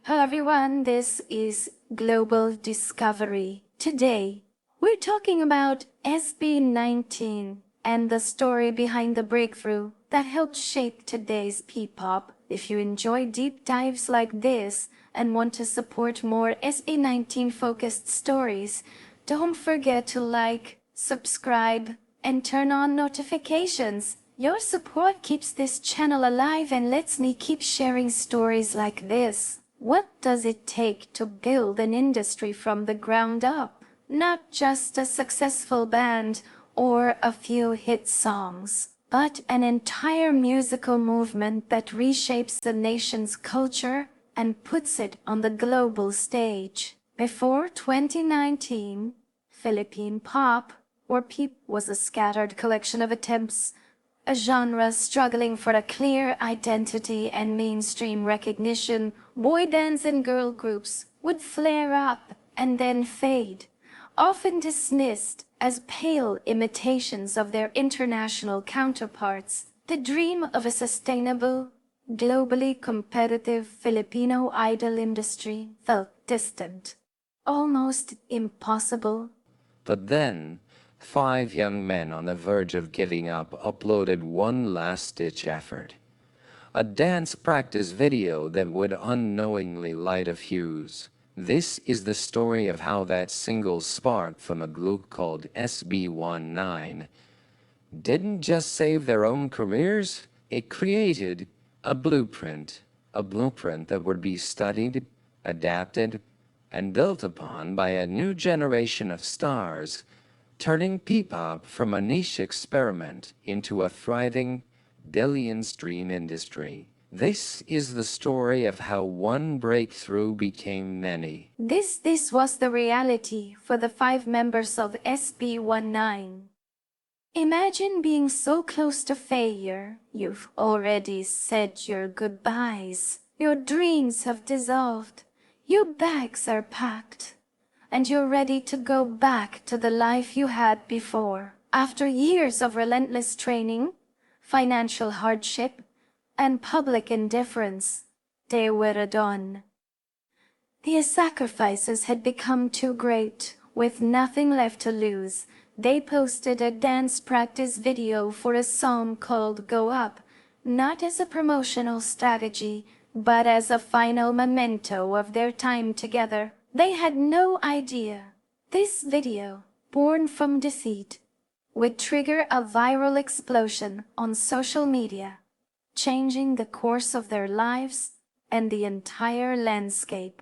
Hello everyone, this is Global Discovery. Today, we're talking about SB19 and the story behind the breakthrough that helped shape today's P-pop. If you enjoy deep dives like this and want to support more SB19 focused stories, don't forget to like, subscribe, and turn on notifications. Your support keeps this channel alive and lets me keep sharing stories like this. What does it take to build an industry from the ground up? Not just a successful band or a few hit songs, but an entire musical movement that reshapes the nation's culture and puts it on the global stage. Before 2019, Philippine pop, or peep, was a scattered collection of attempts, a genre struggling for a clear identity and mainstream recognition. Boy bands and girl groups would flare up and then fade, often dismissed as pale imitations of their international counterparts. The dream of a sustainable, globally competitive Filipino idol industry felt distant, almost impossible. But then, 5 young men on the verge of giving up uploaded one last-ditch effort. A dance practice video that would unknowingly light a fuse. This is the story of how that single spark from a group called SB19 didn't just save their own careers, it created a blueprint that would be studied, adapted, and built upon by a new generation of stars, turning P-pop from a niche experiment into a thriving, billion-stream industry. This is the story of how one breakthrough became many. This was the reality for the 5 members of SB19. Imagine being so close to failure, you've already said your goodbyes. Your dreams have dissolved, your bags are packed, and you're ready to go back to the life you had before. After years of relentless training, financial hardship, and public indifference, they were done. The sacrifices had become too great. With nothing left to lose, they posted a dance practice video for a song called Go Up, not as a promotional strategy, but as a final memento of their time together. They had no idea this video, born from deceit, would trigger a viral explosion on social media, changing the course of their lives and the entire landscape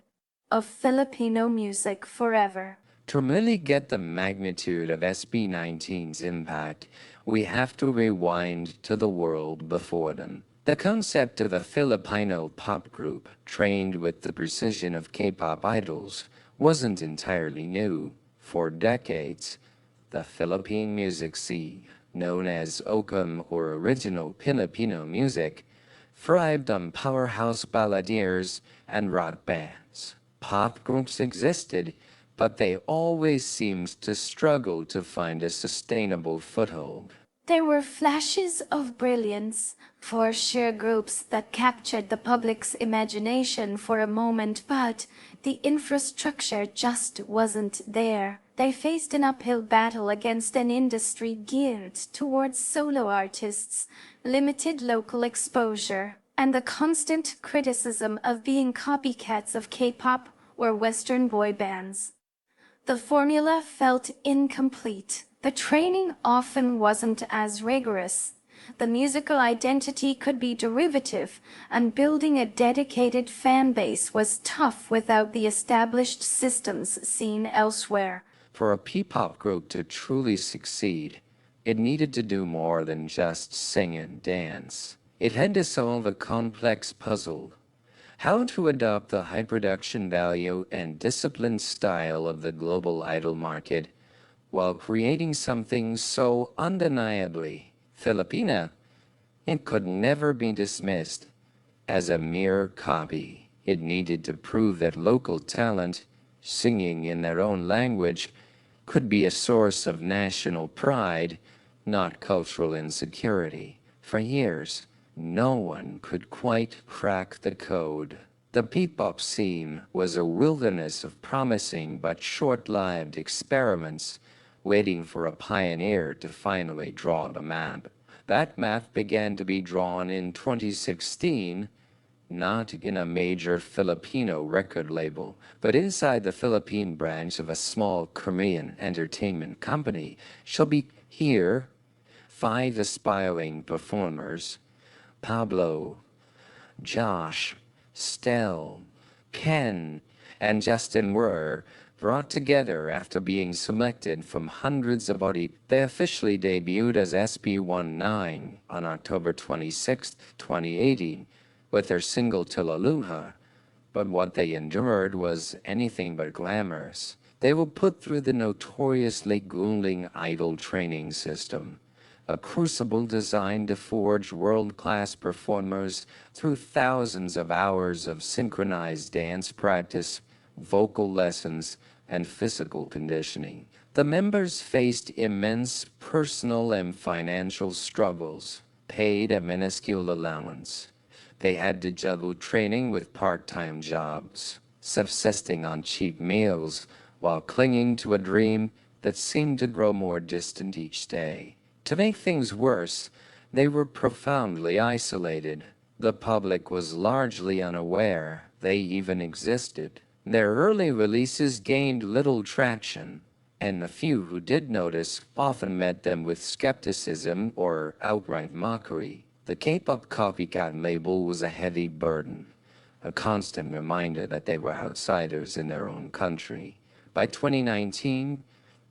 of Filipino music forever. To really get the magnitude of SB19's impact, we have to rewind to the world before them. The concept of a Filipino pop group trained with the precision of K-pop idols wasn't entirely new. For decades, the Philippine music scene, known as OCM or Original Filipino Music, thrived on powerhouse balladeers and rock bands. Pop groups existed, but they always seemed to struggle to find a sustainable foothold. There were flashes of brilliance, for sure, groups that captured the public's imagination for a moment, but the infrastructure just wasn't there. They faced an uphill battle against an industry geared towards solo artists, limited local exposure, and the constant criticism of being copycats of K-pop or Western boy bands. The formula felt incomplete. The training often wasn't as rigorous. The musical identity could be derivative, and building a dedicated fan base was tough without the established systems seen elsewhere. For a P-pop group to truly succeed, it needed to do more than just sing and dance. It had to solve a complex puzzle: how to adopt the high production value and disciplined style of the global idol market while creating something so undeniably Filipino. It could never be dismissed as a mere copy. It needed to prove that local talent, singing in their own language, could be a source of national pride, not cultural insecurity. For years, no one could quite crack the code. The P-pop scene was a wilderness of promising but short-lived experiments, waiting for a pioneer to finally draw the map. That map began to be drawn in 2016, not in a major Filipino record label, but inside the Philippine branch of a small Korean entertainment company. Shall be here 5 aspiring performers: Pablo, Josh, Stell, Ken, and Justin were brought together after being selected from hundreds of auditions. They officially debuted as SB19 on October 26, 2018, with their single Tilaluha, but what they endured was anything but glamorous. They were put through the notoriously grueling idol training system, a crucible designed to forge world-class performers through thousands of hours of synchronized dance practice, vocal lessons, and physical conditioning. The members faced immense personal and financial struggles, paid a minuscule allowance. They had to juggle training with part-time jobs, subsisting on cheap meals, while clinging to a dream that seemed to grow more distant each day. To make things worse, they were profoundly isolated. The public was largely unaware they even existed. Their early releases gained little traction, and the few who did notice often met them with skepticism or outright mockery. The K-pop copycat label was a heavy burden, a constant reminder that they were outsiders in their own country. By 2019,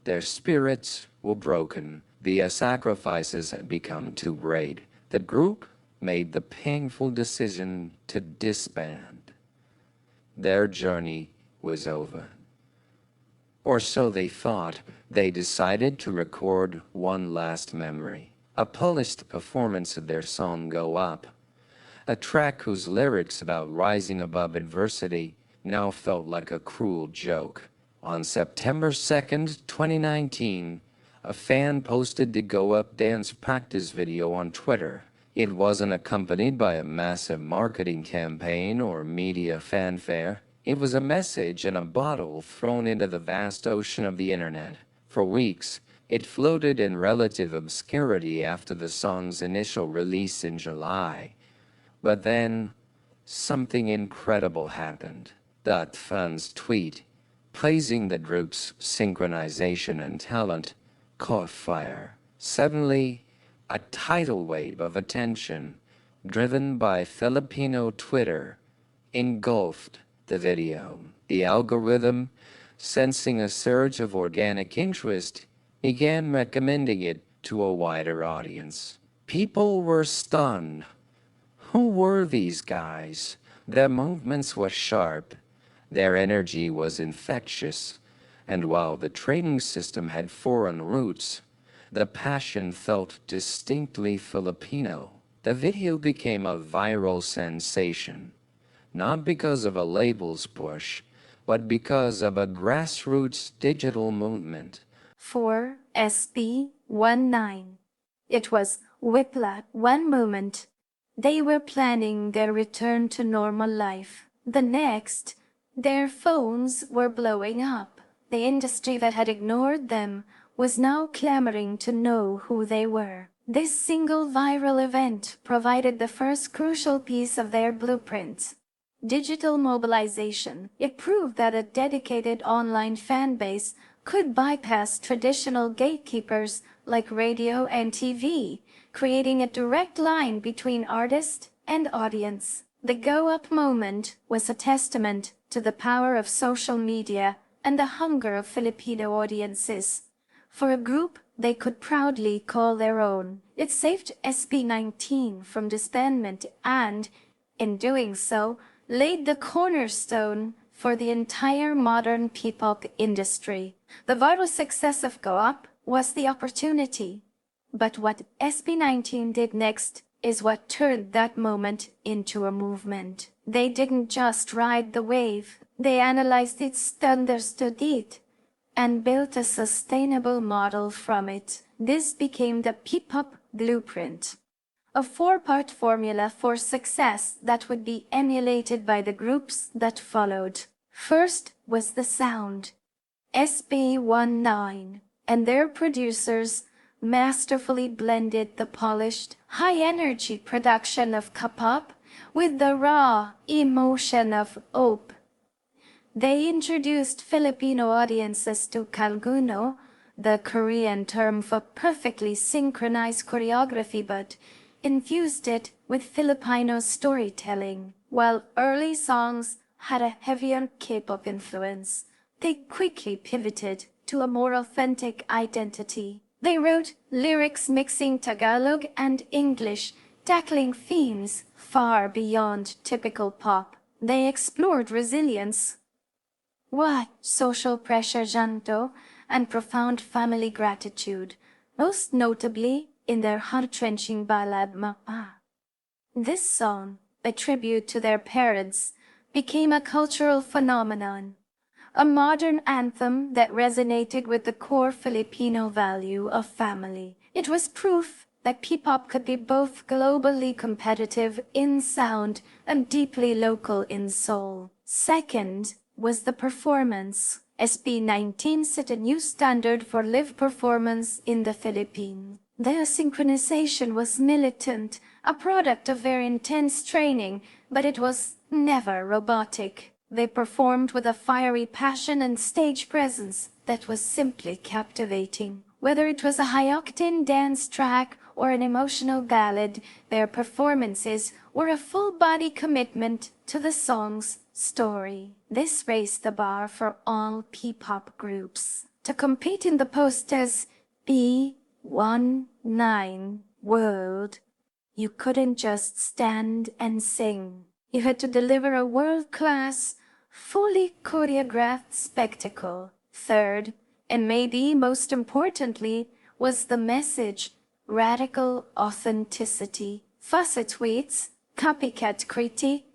their spirits were broken. The sacrifices had become too great. The group made the painful decision to disband. Their journey was over. Or so they thought. They decided to record one last memory, a polished performance of their song Go Up, a track whose lyrics about rising above adversity now felt like a cruel joke. On September 2nd, 2019, a fan posted the Go Up dance practice video on Twitter. It wasn't accompanied by a massive marketing campaign or media fanfare. It was a message in a bottle thrown into the vast ocean of the internet. For weeks, it floated in relative obscurity after the song's initial release in July. But then, something incredible happened. That fan's tweet, praising the group's synchronization and talent, caught fire. Suddenly, a tidal wave of attention, driven by Filipino Twitter, engulfed the video. The algorithm, sensing a surge of organic interest, began recommending it to a wider audience. People were stunned. Who were these guys? Their movements were sharp, their energy was infectious, and while the training system had foreign roots, the passion felt distinctly Filipino. The video became a viral sensation, not because of a label's push, but because of a grassroots digital movement. For SB19, it was whiplash. One moment, they were planning their return to normal life. The next, their phones were blowing up. The industry that had ignored them was now clamoring to know who they were. This single viral event provided the first crucial piece of their blueprint: digital mobilization. It proved that a dedicated online fan base could bypass traditional gatekeepers like radio and TV, creating a direct line between artist and audience. The Go Up moment was a testament to the power of social media and the hunger of Filipino audiences for a group they could proudly call their own. It saved SB19 from disbandment and, in doing so, laid the cornerstone for the entire modern P-pop industry. The viral success of Go Up was the opportunity. But what SB19 did next is what turned that moment into a movement. They didn't just ride the wave, they analyzed it, understood it, and built a sustainable model from it. This became the P-pop blueprint, a four-part formula for success that would be emulated by the groups that followed. First was the sound. SB19 and their producers masterfully blended the polished, high-energy production of K-pop with the raw emotion of OP. They introduced Filipino audiences to Kalguno, the Korean term for perfectly synchronized choreography, but infused it with Filipino storytelling. While early songs had a heavier K-pop influence, they quickly pivoted to a more authentic identity. They wrote lyrics mixing Tagalog and English, tackling themes far beyond typical pop. They explored resilience, social pressure, janto, and profound family gratitude, most notably in their heart-wrenching ballad Mapa. This song, a tribute to their parents, became a cultural phenomenon, a modern anthem that resonated with the core Filipino value of family. It was proof that P-pop could be both globally competitive in sound and deeply local in soul. Second was the performance. SB19 set a new standard for live performance in the Philippines. Their synchronization was militant, a product of very intense training, but it was never robotic. They performed with a fiery passion and stage presence that was simply captivating. Whether it was a high-octane dance track or an emotional ballad, their performances were a full-body commitment to the song's story. This raised the bar for all P-pop groups. To compete in the post-as B19 world, you couldn't just stand and sing. You had to deliver a world-class, fully choreographed spectacle. Third, and maybe most importantly, was the message: radical authenticity. Faucet tweets, copycat critique.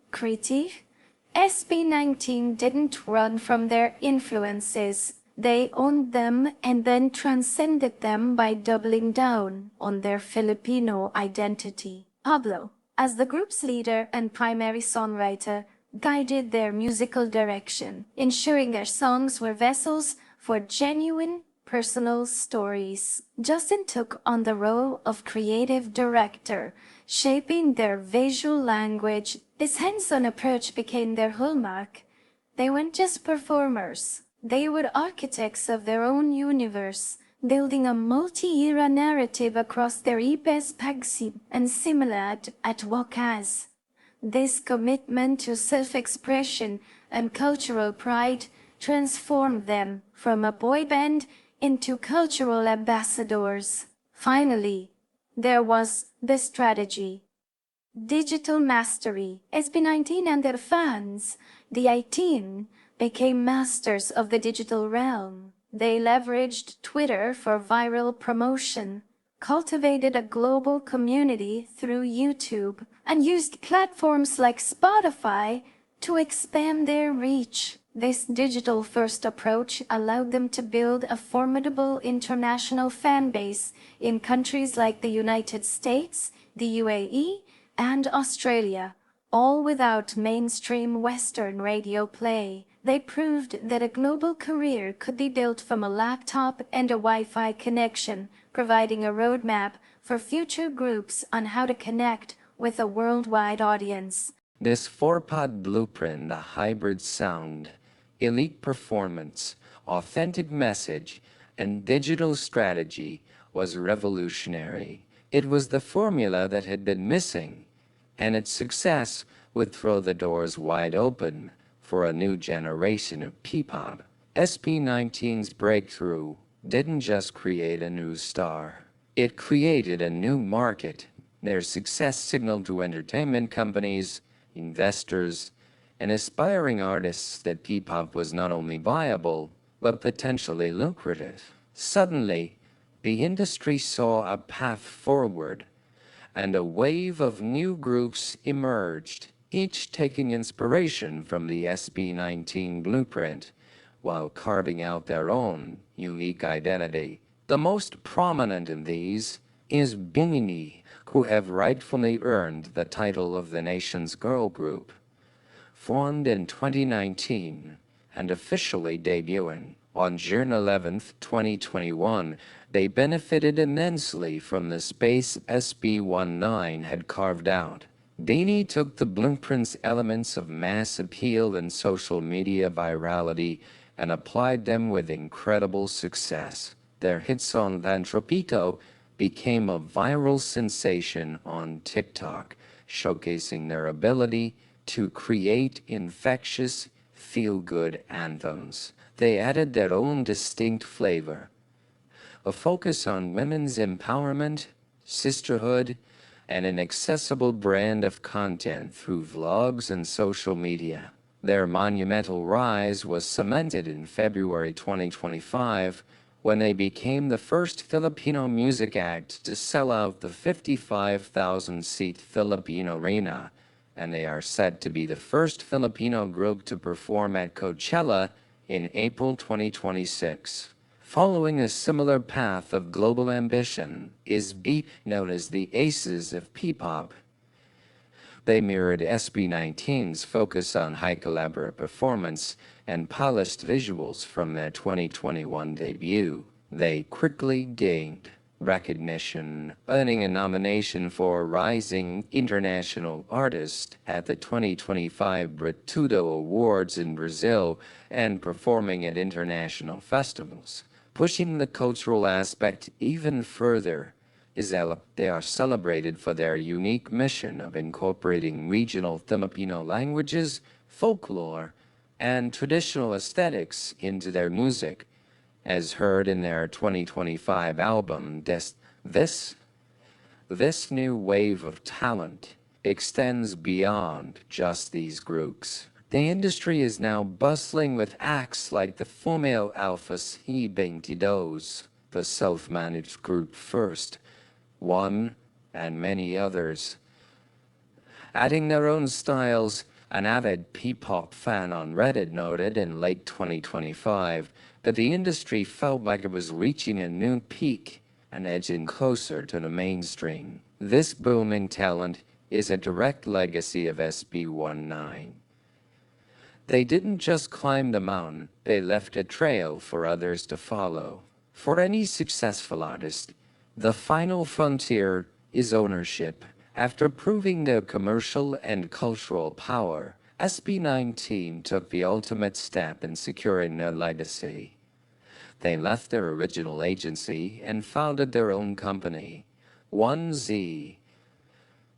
SB19 didn't run from their influences. They owned them and then transcended them by doubling down on their Filipino identity. Pablo, as the group's leader and primary songwriter, guided their musical direction, ensuring their songs were vessels for genuine personal stories. Justin took on the role of creative director, shaping their visual language. This hands-on approach became their hallmark. They weren't just performers. They were architects of their own universe, building a multi-era narrative across their Ipes Pagsim and Similat at Wakas. This commitment to self-expression and cultural pride transformed them from a boy band into cultural ambassadors. Finally, there was the strategy. Digital mastery. SB19 and their fans, the 18, became masters of the digital realm. They leveraged Twitter for viral promotion, cultivated a global community through YouTube, and used platforms like Spotify to expand their reach. This digital-first approach allowed them to build a formidable international fan base in countries like the United States, the UAE, and Australia, all without mainstream Western radio play. They proved that a global career could be built from a laptop and a Wi-Fi connection, providing a roadmap for future groups on how to connect with a worldwide audience. This four-pod blueprint, the hybrid sound, elite performance, authentic message, and digital strategy was revolutionary. It was the formula that had been missing, and its success would throw the doors wide open for a new generation of P-pop. SB19's breakthrough didn't just create a new star. It created a new market. Their success signaled to entertainment companies, investors, and aspiring artists that P-pop was not only viable, but potentially lucrative. Suddenly, the industry saw a path forward, and a wave of new groups emerged, each taking inspiration from the SB19 blueprint, while carving out their own unique identity. The most prominent of these is BINI, who have rightfully earned the title of the nation's girl group. Formed in 2019 and officially debuting on June 11, 2021, they benefited immensely from the space SB19 had carved out. BINI took the blueprint's elements of mass appeal and social media virality and applied them with incredible success. Their hit song Vantropito became a viral sensation on TikTok, showcasing their ability to create infectious, feel-good anthems. They added their own distinct flavor, a focus on women's empowerment, sisterhood, and an accessible brand of content through vlogs and social media. Their monumental rise was cemented in February 2025 when they became the first Filipino music act to sell out the 55,000-seat Filipino Arena, and they are said to be the first Filipino group to perform at Coachella in April 2026. Following a similar path of global ambition is BINI, known as the Aces of P-pop. They mirrored SB19's focus on high collaborative performance and polished visuals from their 2021 debut. They quickly gained recognition, earning a nomination for Rising International Artist at the 2025 Britudo Awards in Brazil and performing at international festivals. Pushing the cultural aspect even further, they are celebrated for their unique mission of incorporating regional Filipino languages, folklore, and traditional aesthetics into their music, as heard in their 2025 album. This new wave of talent extends beyond just these groups. The industry is now bustling with acts like the female alpha SB19, the self-managed group First One, and many others. Adding their own styles, an avid P-pop fan on Reddit noted in late 2025 that the industry felt like it was reaching a new peak and edging closer to the mainstream. This booming talent is a direct legacy of SB19. They didn't just climb the mountain, they left a trail for others to follow. For any successful artist, the final frontier is ownership. After proving their commercial and cultural power, SB19 took the ultimate step in securing their legacy. They left their original agency and founded their own company, 1Z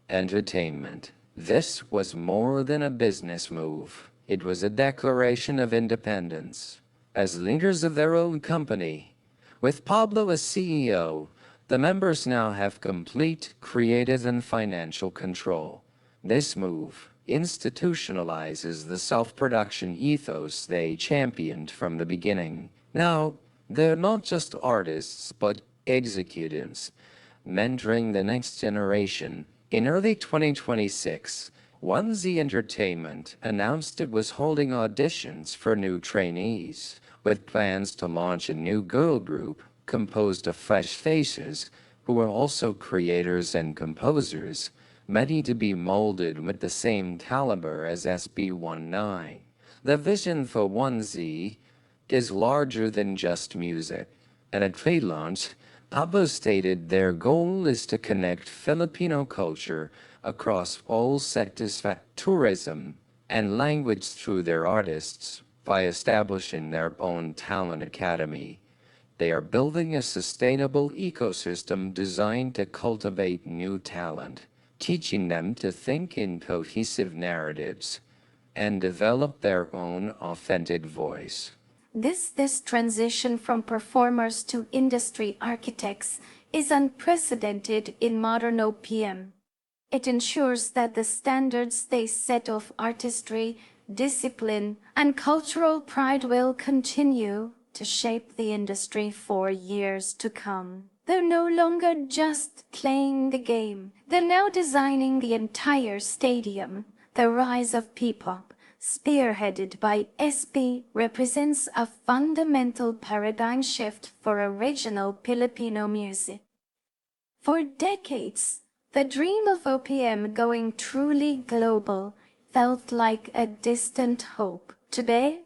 Entertainment. This was more than a business move. It was a declaration of independence. As leaders of their own company, with Pablo as CEO, the members now have complete creative and financial control. This move institutionalizes the self-production ethos they championed from the beginning. Now, they're not just artists, but executives, mentoring the next generation. In early 2026, 1Z Entertainment announced it was holding auditions for new trainees, with plans to launch a new girl group composed of fresh faces who are also creators and composers, many to be molded with the same caliber as SB19. The vision for 1Z is larger than just music. At a trade launch, Pablo stated their goal is to connect Filipino culture across all sectors, tourism and language through their artists by establishing their own talent academy. They are building a sustainable ecosystem designed to cultivate new talent, teaching them to think in cohesive narratives and develop their own authentic voice. This transition from performers to industry architects is unprecedented in modern OPM. It ensures that the standards they set of artistry, discipline, and cultural pride will continue to shape the industry for years to come. They're no longer just playing the game. They're now designing the entire stadium. The rise of P-pop, spearheaded by SB, represents a fundamental paradigm shift for original Filipino music. For decades, the dream of OPM going truly global felt like a distant hope. Today,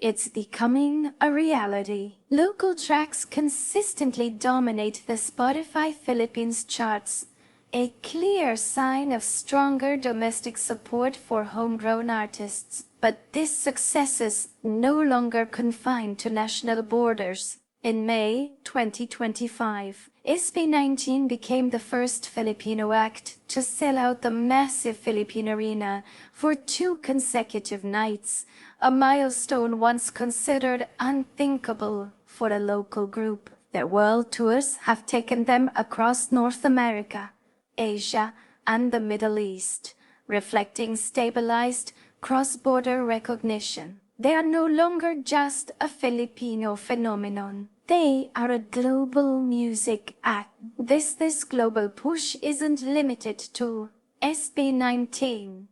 it's becoming a reality. Local tracks consistently dominate the Spotify Philippines charts, a clear sign of stronger domestic support for homegrown artists. But this success is no longer confined to national borders. In May 2025, SB19 became the first Filipino act to sell out the massive Philippine Arena for 2 consecutive nights, a milestone once considered unthinkable for a local group. Their world tours have taken them across North America, Asia, and the Middle East, reflecting stabilized cross-border recognition. They are no longer just a Filipino phenomenon. They are a global music act. This global push isn't limited to SB19.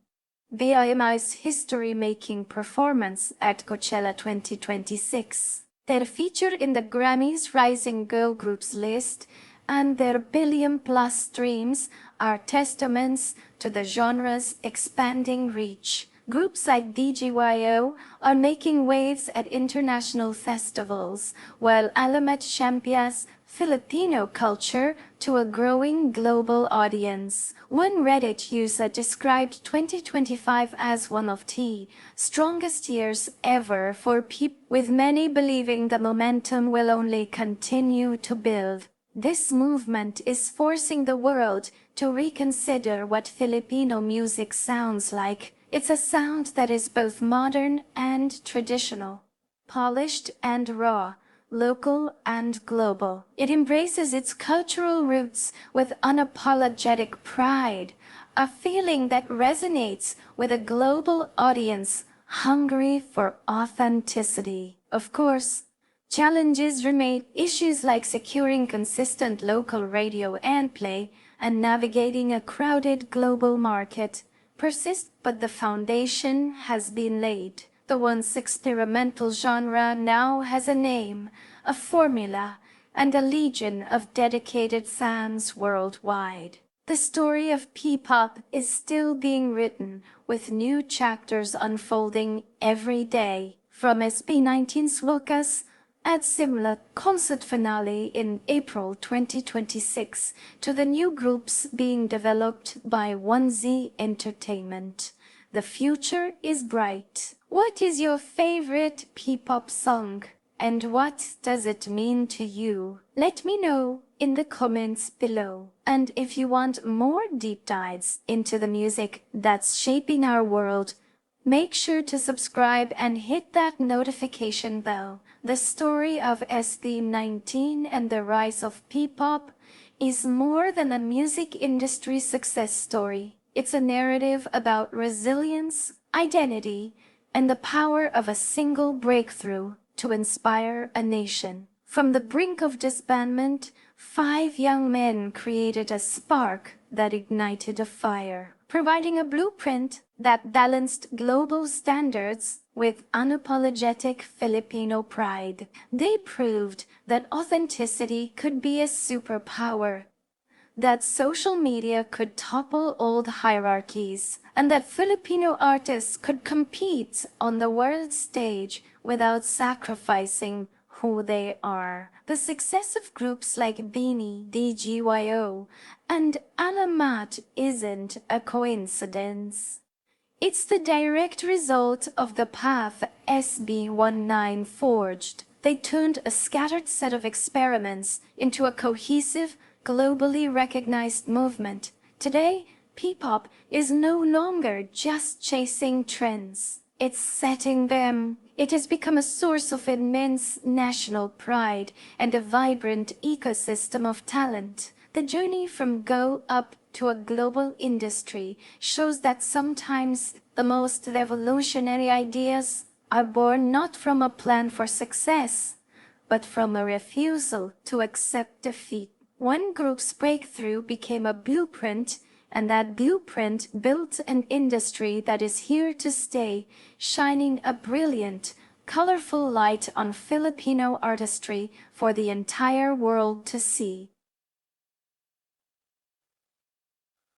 BINI's history-making performance at Coachella 2026. They're featured in the Grammys' Rising Girl Groups list, and their billion-plus streams are testaments to the genre's expanding reach. Groups like BGYO are making waves at international festivals, while Alamat champions Filipino culture to a growing global audience. One Reddit user described 2025 as one of the strongest years ever for people, with many believing the momentum will only continue to build. This movement is forcing the world to reconsider what Filipino music sounds like. It's a sound that is both modern and traditional, polished and raw, local and global. It embraces its cultural roots with unapologetic pride, a feeling that resonates with a global audience hungry for authenticity. Of course, challenges remain. Issues like securing consistent local radio and play and navigating a crowded global market persist, but the foundation has been laid. The once experimental genre now has a name, a formula, and a legion of dedicated fans worldwide. The story of P-pop is still being written, with new chapters unfolding every day. From SB19's Lucas at Simla concert finale in April 2026 to the new groups being developed by 1Z Entertainment. The future is bright. What is your favorite P-pop song? And what does it mean to you? Let me know in the comments below. And if you want more deep dives into the music that's shaping our world, make sure to subscribe and hit that notification bell. The story of SB19 and the rise of P-pop is more than a music industry success story. It's a narrative about resilience, identity, and the power of a single breakthrough to inspire a nation. From the brink of disbandment, 5 young men created a spark that ignited a fire, providing a blueprint that balanced global standards with unapologetic Filipino pride. They proved that authenticity could be a superpower, that social media could topple old hierarchies, and that Filipino artists could compete on the world stage without sacrificing who they are. The success of groups like BINI, BGYO, and Alamat isn't a coincidence. It's the direct result of the path SB19 forged. They turned a scattered set of experiments into a cohesive, globally recognized movement. Today, P-pop is no longer just chasing trends. It's setting them. It has become a source of immense national pride and a vibrant ecosystem of talent. The journey from Go Up to a global industry shows that sometimes the most revolutionary ideas are born not from a plan for success, but from a refusal to accept defeat. One group's breakthrough became a blueprint, and that blueprint built an industry that is here to stay, shining a brilliant, colorful light on Filipino artistry for the entire world to see.